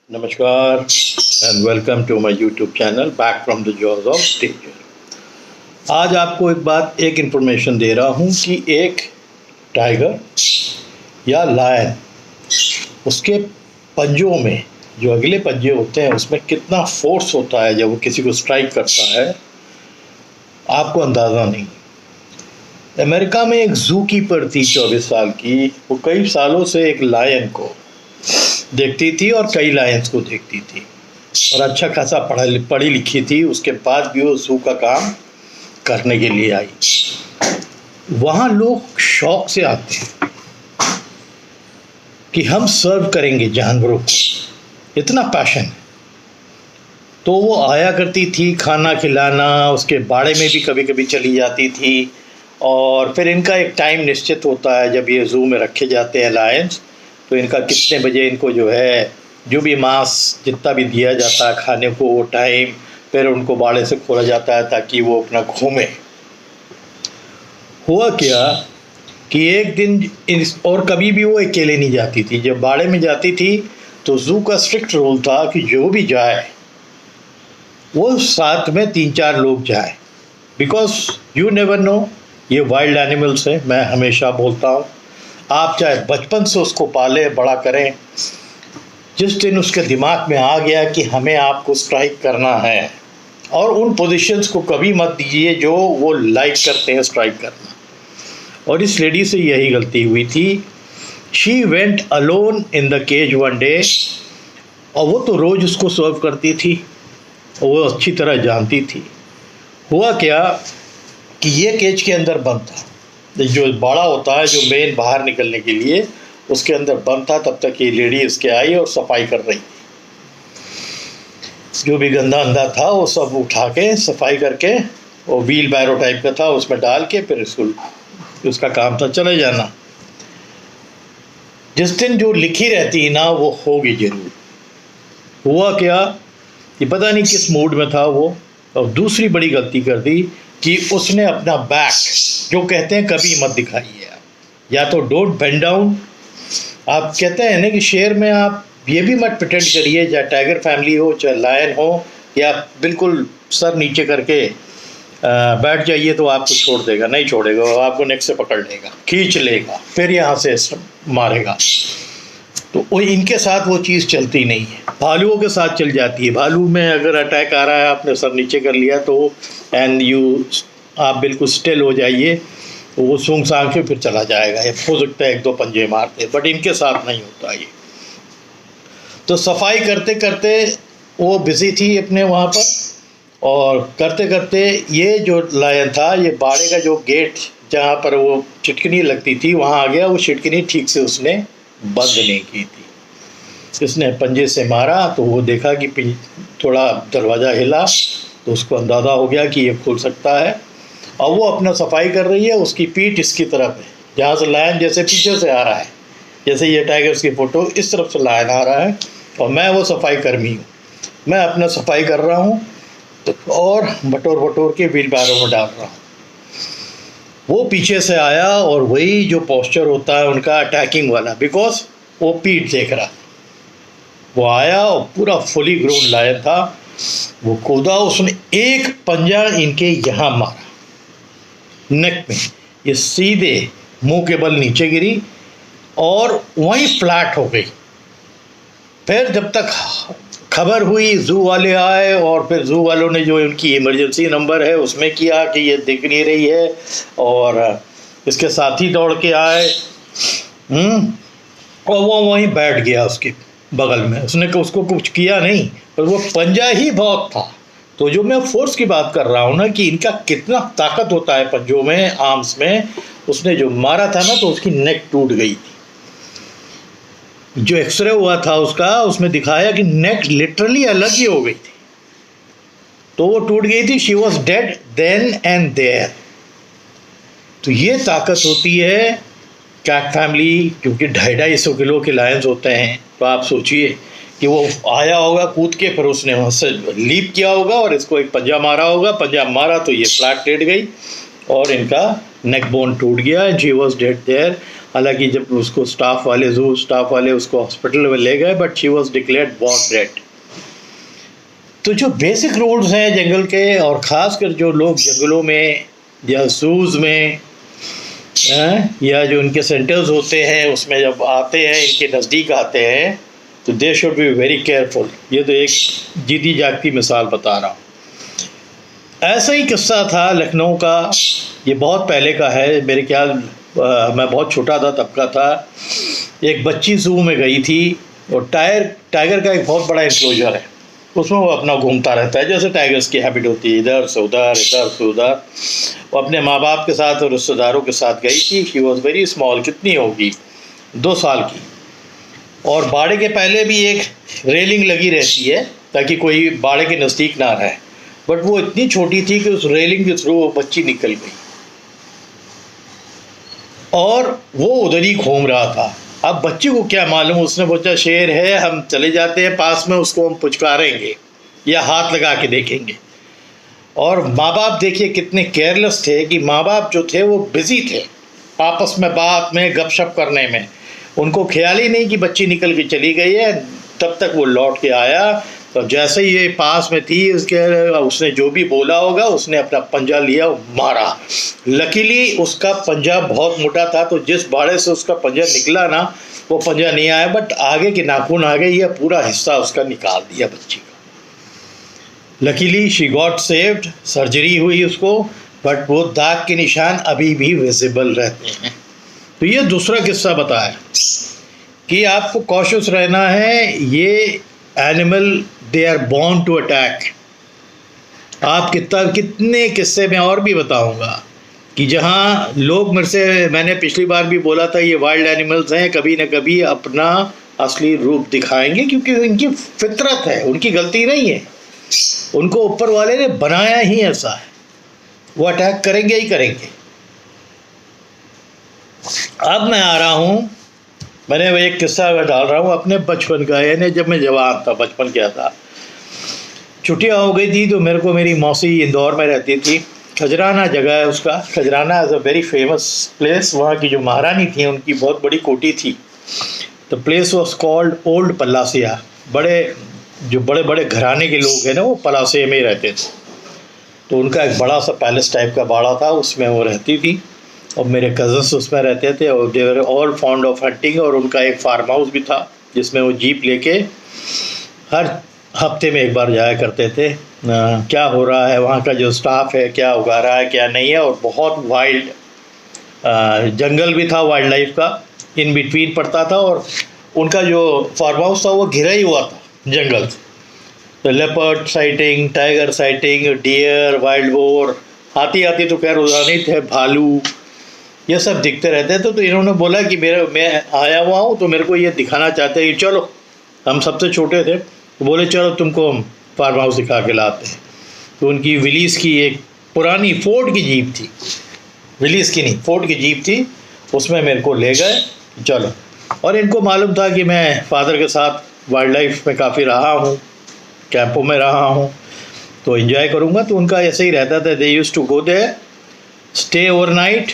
नमस्कार and welcome to my YouTube channel back from the jaws of teacher. आज आपको एक इन्फॉर्मेशन दे रहा हूँ कि एक टाइगर या लायन, उसके पंजों में जो अगले पंजे होते हैं उसमें कितना फोर्स होता है जब वो किसी को स्ट्राइक करता है, आपको अंदाज़ा नहीं। अमेरिका में एक जू कीपर थी 24 साल की, वो कई सालों से एक लायन को देखती थी और कई लायंस को देखती थी और अच्छा खासा पढ़ी लिखी थी। उसके बाद भी वो जू का काम करने के लिए आई। वहाँ लोग शौक से आते हैं कि हम सर्व करेंगे जानवरों को, इतना पैशन है। तो वो आया करती थी खाना खिलाना, उसके बाड़े में भी कभी कभी चली जाती थी। और फिर इनका एक टाइम निश्चित होता है जब ये जू में रखे जाते हैं लायंस, तो इनका कितने बजे इनको जो भी मांस जितना भी दिया जाता है खाने को, वो टाइम फिर उनको बाड़े से खोला जाता है ताकि वो अपना घूमे। हुआ क्या कि एक दिन और कभी भी वो अकेले नहीं जाती थी। जब बाड़े में जाती थी तो जू का स्ट्रिक्ट रूल था कि जो भी जाए वो साथ में 3-4 लोग जाए, बिकॉज यू नेवर नो, ये वाइल्ड एनिमल्स है। मैं हमेशा बोलता हूँ, आप चाहे बचपन से उसको पाले बड़ा करें, जिस दिन उसके दिमाग में आ गया कि हमें आपको स्ट्राइक करना है, और उन पोजीशंस को कभी मत दीजिए जो वो लाइक करते हैं स्ट्राइक करना। और इस लेडी से यही गलती हुई थी। She went alone in the cage one day, और वो तो रोज़ उसको सर्व करती थी और वो अच्छी तरह जानती थी। हुआ क्या कि ये केज के अंदर बंद था, जो बाड़ा होता है जो मेन बाहर निकलने के लिए, उसके अंदर बंद था। तब तक ये लेडी इसके आई और सफाई कर रही थी। जो भी गंदा अंदा था वो सब उठा के सफाई करके, वो व्हील बैरो टाइप का था, उसमें डाल के फिर उसका काम था चले जाना। जिस दिन जो लिखी रहती ना वो होगी जरूर। हुआ क्या कि पता नहीं किस मूड में था वो, और दूसरी बड़ी गलती कर दी कि उसने अपना बैक, जो कहते हैं कभी मत दिखाइए आप, या तो डोंट बेंड डाउन। आप कहते हैं ना कि शेर में आप ये भी मत प्रिटेंड करिए, चाहे टाइगर फैमिली हो चाहे लायन हो, या बिल्कुल सर नीचे करके बैठ जाइए तो आपको छोड़ देगा, नहीं छोड़ेगा, वो आपको नेक से पकड़ लेगा, खींच लेगा, फिर यहाँ से मारेगा। तो वो इनके साथ वो चीज़ चलती नहीं है। भालुओं के साथ चल जाती है। भालू में अगर अटैक आ रहा है, आपने सर नीचे कर लिया तो आप बिल्कुल स्टिल हो जाइए, तो वो सूंघ सांघ के फिर चला जाएगा। ये हो सकता है 1-2 पंजे मारते, बट इनके साथ नहीं होता ये। तो सफाई करते करते वो बिजी थी अपने वहाँ पर, और करते करते ये जो लायन था, ये बाड़े का जो गेट जहाँ पर वो छिटकनी लगती थी वहाँ आ गया। वो छिटकनी ठीक से उसने बंद नहीं की थी। इसने पंजे से मारा तो वो देखा कि थोड़ा दरवाज़ा हिला, तो उसको अंदाज़ा हो गया कि ये खुल सकता है। और वो अपना सफाई कर रही है, उसकी पीठ इसकी तरफ है, जहाँ से लायन जैसे पीछे से आ रहा है, जैसे ये टाइगर्स की फ़ोटो इस तरफ से लायन आ रहा है, और मैं वो सफाई कर्मी हूँ। मैं अपना सफाई कर रहा हूँ और बटोर के व्हील बैरो में डाल रहा हूँ। वो पीछे से आया और वही जो पोस्चर होता है उनका अटैकिंग वाला, बिकॉज वो पीठ देख रहा। वो आया और पूरा फुली ग्रोन लायन था। वो कूदा, उसने एक पंजा इनके यहाँ मारा नेक में, ये सीधे मुंह के बल नीचे गिरी और वहीं फ्लैट हो गई। फिर जब तक खबर हुई, जू वाले आए, और फिर जू वालों ने जो उनकी इमरजेंसी नंबर है उसमें किया कि ये दिख नहीं रही है, और इसके साथी दौड़ के आए। और वो वहीं बैठ गया उसके बगल में। उसको कुछ किया नहीं, पर वो पंजा ही बहुत था। तो जो मैं फोर्स की बात कर रहा हूँ ना, कि इनका कितना ताकत होता है पंजों में, आर्म्स में, उसने जो मारा था ना तो उसकी नेक टूट गई थी। जो एक्सरे हुआ था उसका, उसमें दिखाया कि नेक लिटरली अलग ही हो गई थी, तो वो टूट गई थी। She was dead then and there. तो ये ताकत होती है कैट फैमिली, क्योंकि 250-250 किलो के लायंस होते हैं। तो आप सोचिए कि वो आया होगा कूद के, फिर उसने वहाँ से लीप किया होगा और इसको एक पंजा मारा होगा। पंजा मारा तो ये फ्लैट लेट गई और इनका नेक बोन टूट गया। She was dead there. हालांकि जब उसको ज़ू स्टाफ वाले उसको हॉस्पिटल में ले गए, but she was declared born dead. तो जो बेसिक रूल्स हैं जंगल के, और ख़ासकर जो लोग जंगलों में या ज़ूज़ में या जो उनके सेंटर्स होते हैं उसमें जब आते हैं, इनके नज़दीक आते हैं, तो they should be very careful. ये तो एक जीती जागती मिसाल बता रहा हूँ। ऐसा ही किस्सा था लखनऊ का, ये बहुत पहले का है, मेरे ख्याल मैं बहुत छोटा था तब का था। एक बच्ची ज़ू में गई थी और टाइगर का एक बहुत बड़ा इंक्लोजर है, उसमें वो अपना घूमता रहता है जैसे टाइगर्स की हैबिट होती है, इधर से उधर इधर से उधर। वो अपने माँ बाप के साथ और रिश्तेदारों के साथ गई थी। शी वॉज वेरी स्मॉल, कितनी होगी, 2 साल की। और बाड़े के पहले भी एक रेलिंग लगी रहती है ताकि कोई बाड़े के नज़दीक ना रहे, बट वो इतनी छोटी थी कि उस रेलिंग के थ्रू वो बच्ची निकल गई और वो उधर ही घूम रहा था। अब बच्ची को क्या मालूम, उसने सोचा शेर है, हम चले जाते हैं पास में, उसको हम पुचकारेंगे या हाथ लगा के देखेंगे। और माँ बाप देखिए कितने केयरलेस थे कि माँ बाप जो थे वो बिज़ी थे आपस में बात में, गपशप करने में। उनको ख्याल ही नहीं कि बच्ची निकल के चली गई है। तब तक वो लौट के आया, तो जैसे ही ये पास में थी उसने जो भी बोला होगा, उसने अपना पंजा लिया और मारा। लकीली उसका पंजा बहुत मोटा था, तो जिस बाड़े से उसका पंजा निकला ना, वो पंजा नहीं आया, बट आगे के नाखून आ गए, यह पूरा हिस्सा उसका निकाल दिया बच्ची का। Luckily she got saved, surgery हुई उसको, बट वो दाग के निशान अभी भी विजिबल रहते हैं। तो ये दूसरा किस्सा बताया कि आपको कॉशियस रहना है। ये animal they are born to attack. आप कितने किस्से में और भी बताऊंगा कि जहाँ लोग मैंने पिछली बार भी बोला था, ये वाइल्ड एनिमल्स हैं, कभी न कभी अपना असली रूप दिखाएंगे, क्योंकि इनकी फितरत है, उनकी गलती नहीं है, उनको ऊपर वाले ने बनाया ही ऐसा है, वो अटैक करेंगे ही करेंगे। अब मैं आ रहा हूँ, मैंने वो एक किस्सा डाल रहा हूँ अपने बचपन का, यानी जब मैं जवान था, बचपन क्या था। छुट्टियाँ हो गई थी तो मेरे को, मेरी मौसी इंदौर में रहती थी, खजराना जगह है उसका। Khajrana is a very famous place. वहाँ की जो महारानी थी उनकी बहुत बड़ी कोठी थी। The place was called old Palasia. जो बड़े बड़े घराने के लोग हैं ना, वो पलासिया में ही रहते थे। तो उनका एक बड़ा सा पैलेस टाइप का बाड़ा था, उसमें वो रहती थी और मेरे कज़न्स उसमें रहते थे। और they were all fond of hunting. और उनका एक फार्म हाउस भी था जिसमें वो जीप लेके हर हफ्ते में एक बार जाया करते थे। क्या हो रहा है वहाँ का, जो स्टाफ है क्या उगा रहा है क्या नहीं है। और बहुत वाइल्ड जंगल भी था, वाइल्ड लाइफ का इन बिटवीन पड़ता था। और उनका जो फार्म हाउस था वो घिरा ही हुआ था जंगल से। तो leopard sighting, tiger sighting, deer, wild boar, हाथी तो खैर रोज़ाना ही थे, भालू, ये सब दिखते रहते थे। तो इन्होंने बोला कि मैं आया हुआ हूँ तो मेरे को ये दिखाना चाहते हैं, चलो। हम सबसे छोटे थे तो बोले चलो तुमको हम फार्म हाउस दिखा के लाते हैं। तो उनकी विलीस की एक पुरानी फोर्ड की जीप थी, विलीस की नहीं, फोर्ड की जीप थी, उसमें मेरे को ले गए, चलो। और इनको मालूम था कि मैं फादर के साथ वाइल्ड लाइफ में काफ़ी रहा हूँ, कैंपों में रहा हूँ, तो एंजॉय करूँगा। तो उनका ऐसे ही रहता था, they used to go there, stay overnight,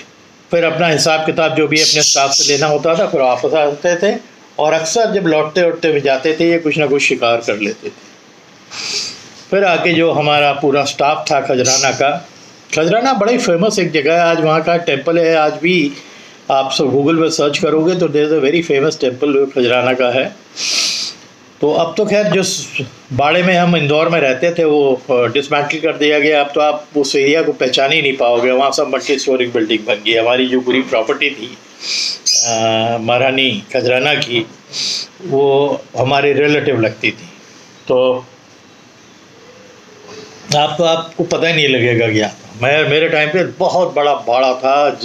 फिर अपना हिसाब किताब जो भी अपने स्टाफ से लेना होता था, फिर वापस आते थे। और अक्सर जब लौटते हुए जाते थे, ये कुछ ना कुछ शिकार कर लेते थे। फिर आके जो हमारा पूरा स्टाफ था खजराना का, खजराना बड़ा ही फेमस एक जगह है, आज वहाँ का टेम्पल है, आज भी आप सब गूगल में सर्च करोगे तो there is a very famous temple जो खजराना का है। तो अब तो खैर जिस बाड़े में हम इंदौर में रहते थे वो डिसमेंटल कर दिया गया। अब तो आप उस एरिया को पहचान ही नहीं पाओगे, वहाँ सब मल्टी स्टोरिक बिल्डिंग बन गई। हमारी जो पूरी प्रॉपर्टी थी महारानी खजराना की, वो हमारे रिलेटिव लगती थी। तो आपको पता ही नहीं लगेगा क्या। मेरे टाइम पे बहुत बड़ा बाड़ा था,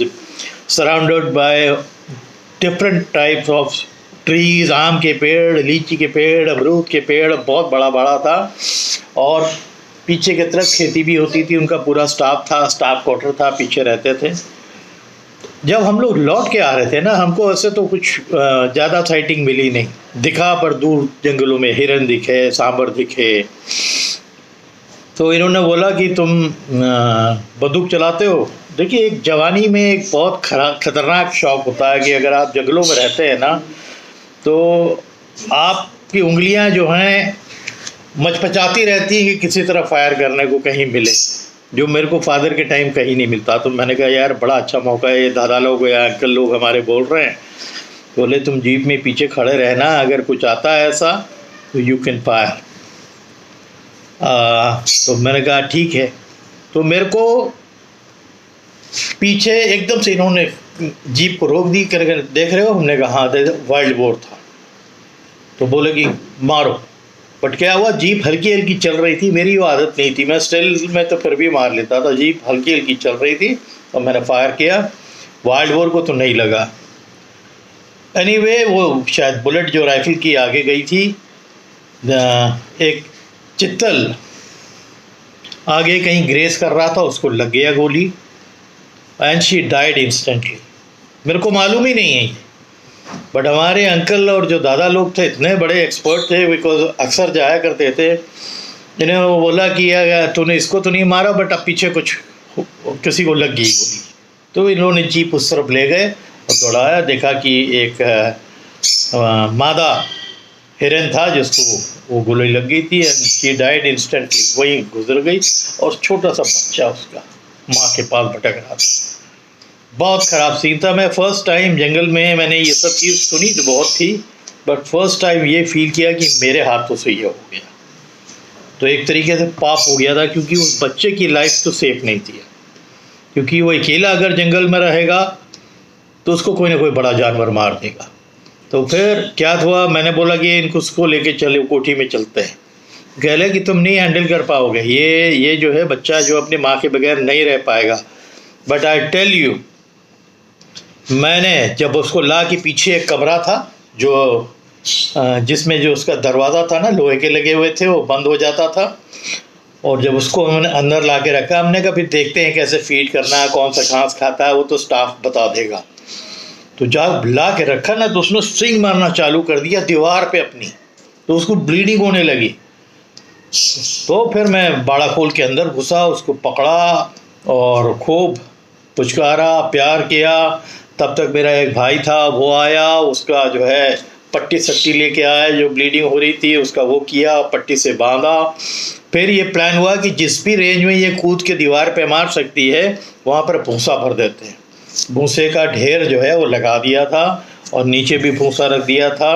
surrounded by different types of trees, आम के पेड़, लीची के पेड़, अमरूद के पेड़, बहुत बड़ा बड़ा था। और पीछे की तरफ खेती भी होती थी, उनका पूरा स्टाफ था, स्टाफ क्वार्टर था, पीछे रहते थे। जब हम लोग लौट के आ रहे थे ना, हमको ऐसे तो कुछ ज़्यादा साइटिंग मिली नहीं, दिखा पर दूर जंगलों में हिरन दिखे, सांबर दिखे। तो इन्होंने बोला कि तुम बंदूक चलाते हो, देखिए, एक जवानी में एक बहुत खतरनाक शौक होता है कि अगर आप जंगलों में रहते हैं ना, तो आपकी उंगलियां जो हैं मचमचाती रहती हैं कि किसी तरह फायर करने को कहीं मिले, जो मेरे को फादर के टाइम कहीं नहीं मिलता। तो मैंने कहा यार बड़ा अच्छा मौका है, दादा लोग या अंकल लोग हमारे बोल रहे हैं, तो बोले तुम जीप में पीछे खड़े रहना, अगर कुछ आता है ऐसा तो यू कैन फायर। तो मैंने कहा ठीक है। तो मेरे को पीछे एकदम से इन्होंने जीप को रोक दी, कर देख रहे हो? हमने कहा हाँ, वाइल्ड बोर था। तो बोले कि मारो। बट क्या हुआ, जीप हल्की हल्की चल रही थी, मेरी वो आदत नहीं थी, मैं स्टिल में तो फिर भी मार लेता था। जीप हल्की हल्की चल रही थी और मैंने फायर किया। वाइल्ड बोर को तो नहीं लगा। एनीवे, वो शायद बुलेट जो राइफल की आगे गई थी, एक चित्तल आगे कहीं ग्रेस कर रहा था, उसको लग गया गोली एंड शी डाइड इंस्टेंटली। मेरे को मालूम ही नहीं है ये, बट हमारे अंकल और जो दादा लोग थे इतने बड़े एक्सपर्ट थे, बिकॉज अक्सर जाया करते थे, जिन्हें वो बोला कि यार तूने इसको तो नहीं मारा, बट अब पीछे कुछ किसी को लग गई गोली। तो इन्होंने जीप उस तरफ ले गए और दौड़ाया, देखा कि एक मादा हिरन था जिसको वो गोली लग गई थी एंड शी डाइड इंस्टेंटली, वहीं गुजर गई। और छोटा सा बच्चा उसका माँ के पास भटक रहा था। बहुत ख़राब सीन था। मैं फ़र्स्ट टाइम जंगल में, मैंने ये सब चीज़ सुनी तो बहुत थी, बट फर्स्ट टाइम ये फील किया कि मेरे हाथों से ये हो गया। तो एक तरीके से पाप हो गया था, क्योंकि उस बच्चे की लाइफ तो सेफ नहीं थी, क्योंकि वो अकेला अगर जंगल में रहेगा तो उसको कोई ना कोई बड़ा जानवर मार देगा। तो फिर क्या हुआ, मैंने बोला कि इनको उसको लेके चले, कोठी में चलते हैं। कह रहे कि तुम नहीं हैंडल कर पाओगे, ये जो है बच्चा जो अपनी माँ के बगैर नहीं रह पाएगा। बट आई टेल यू, मैंने जब उसको ला के पीछे एक कमरा था जो जिसमें जो उसका दरवाज़ा था ना, लोहे के लगे हुए थे, वो बंद हो जाता था। और जब उसको हमने अंदर ला के रखा, हमने कहा फिर देखते हैं कैसे फीड करना है, कौन सा घास खाता है, वो तो स्टाफ बता देगा। तो जब ला के रखा ना, तो उसने स्विंग मारना चालू कर दिया दीवार पे अपनी, तो उसको ब्लीडिंग होने लगी। तो फिर मैं बाड़ा खोल के अंदर घुसा, उसको पकड़ा और खूब पुचकारा, प्यार किया। तब तक मेरा एक भाई था, वो आया, उसका जो है पट्टी सट्टी लेके आया, जो ब्लीडिंग हो रही थी उसका वो किया, पट्टी से बांधा। फिर ये प्लान हुआ कि जिस भी रेंज में ये कूद के दीवार पे मार सकती है, वहाँ पर भूसा भर देते हैं। भूसे का ढेर जो है वो लगा दिया था और नीचे भी भूसा रख दिया था।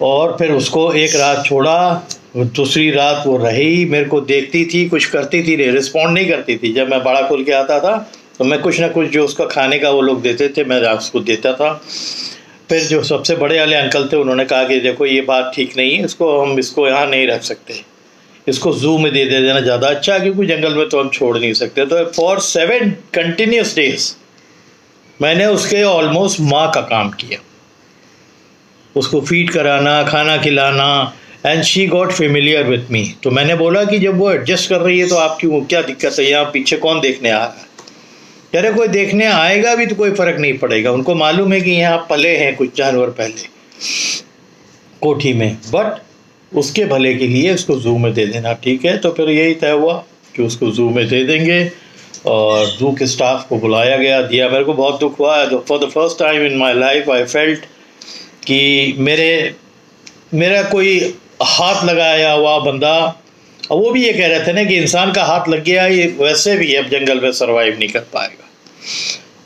और फिर उसको एक रात छोड़ा, दूसरी रात वो रही, मेरे को देखती थी, कुछ करती थी नहीं, रिस्पॉन्ड नहीं करती थी। जब मैं बड़ा खोल के आता था तो मैं कुछ ना कुछ जो उसका खाने का वो लोग देते थे, मैं उसको देता था। फिर जो सबसे बड़े वाले अंकल थे, उन्होंने कहा कि देखो ये बात ठीक नहीं है, हम इसको यहाँ नहीं रख सकते, इसको ज़ू में दे देना ज़्यादा अच्छा, क्योंकि जंगल में तो हम छोड़ नहीं सकते। तो फॉर 7 कंटिन्यूस डेज मैंने उसके ऑलमोस्ट माँ का काम किया, उसको फीड कराना, खाना खिलाना, and she got familiar with me. तो मैंने बोला कि जब वो एडजस्ट कर रही है तो आपकी क्या दिक्कत है, यहाँ पीछे कौन देखने आ रहा है? कह रहे कोई देखने आएगा भी तो कोई फ़र्क नहीं पड़ेगा, उनको मालूम है कि यहाँ पले हैं कुछ जानवर पहले कोठी में, बट उसके भले के लिए उसको ज़ू में दे देना। ठीक है, तो फिर यही तय हुआ कि उसको ज़ू में दे देंगे। और ज़ू के स्टाफ को बुलाया गया, दिया। मेरे को बहुत दुख हुआ। For the first time in my life I felt कि मेरा कोई हाथ लगाया हुआ बंदा, और वो भी ये कह रहे थे ना कि इंसान का हाथ लग गया, ये वैसे भी अब जंगल में सर्वाइव नहीं कर पाएगा,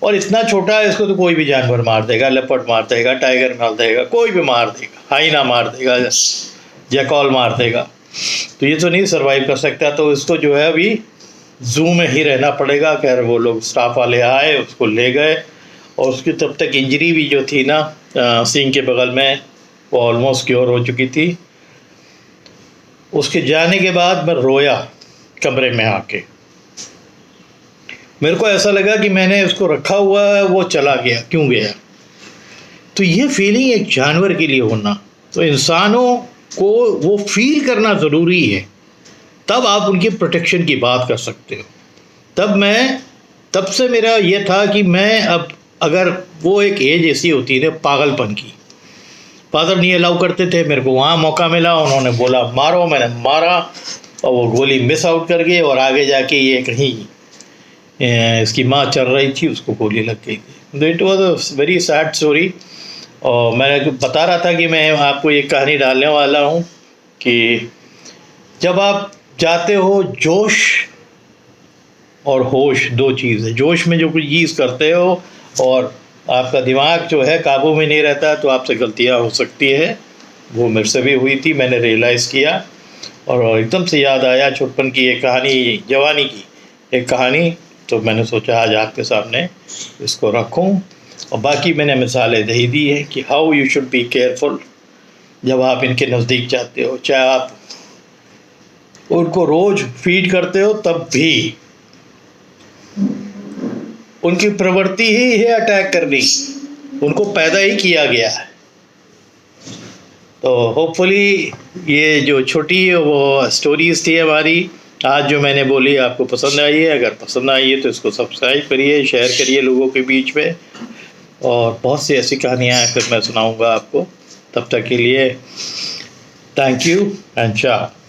और इतना छोटा है, इसको तो कोई भी जानवर मार देगा, लेपर्ड मार देगा, टाइगर मार देगा, कोई भी मार देगा, हाइना मार देगा, जैकॉल मार देगा, तो ये तो नहीं सर्वाइव कर सकता। तो इसको जो है अभी ज़ू में ही रहना पड़ेगा। खैर वो लोग स्टाफ वाले आए, उसको ले गए, और उसकी तब तक इंजरी भी जो थी ना सींग के बगल में, वो ऑलमोस्ट क्योर हो चुकी थी। उसके जाने के बाद मैं रोया कमरे में आके। मेरे को ऐसा लगा कि मैंने उसको रखा हुआ है, वो चला गया, क्यों गया? तो ये फीलिंग एक जानवर के लिए होना, तो इंसानों को वो फील करना ज़रूरी है, तब आप उनकी प्रोटेक्शन की बात कर सकते हो। तब से मेरा ये था कि मैं अब, अगर वो एक एज ऐसी होती है पागलपन की, फादर नहीं अलाउ करते थे, मेरे को वहाँ मौका मिला, उन्होंने बोला मारो, मैंने मारा और वो गोली मिस आउट कर गई, और आगे जाके ये कहीं इसकी माँ चल रही थी, उसको गोली लग गई थी। It was a very sad story. और मैं बता रहा था कि मैं आपको एक कहानी डालने वाला हूँ कि जब आप जाते हो, जोश और होश दो चीज़ है। जोश में जो कुछ चीज़ करते हो और आपका दिमाग जो है काबू में नहीं रहता, तो आपसे गलतियाँ हो सकती है। वो मेरे से भी हुई थी, मैंने रियलाइज़ किया और एकदम से याद आया छुटपन की एक कहानी, जवानी की एक कहानी। तो मैंने सोचा आज आपके सामने इसको रखूं। और बाकी मैंने मिसालें दे दी है कि how you should be careful जब आप इनके नज़दीक जाते हो। चाहे आप उनको रोज़ फीड करते हो, तब भी उनकी प्रवृत्ति ही है अटैक करनी, उनको पैदा ही किया गया है। तो होपफुली ये जो छोटी वो स्टोरीज़ थी हमारी आज जो मैंने बोली आपको पसंद आई है। अगर पसंद आई है तो इसको सब्सक्राइब करिए, शेयर करिए लोगों के बीच में। और बहुत सी ऐसी कहानियाँ हैं फिर मैं सुनाऊंगा आपको। तब तक के लिए थैंक यू एंड चाओ।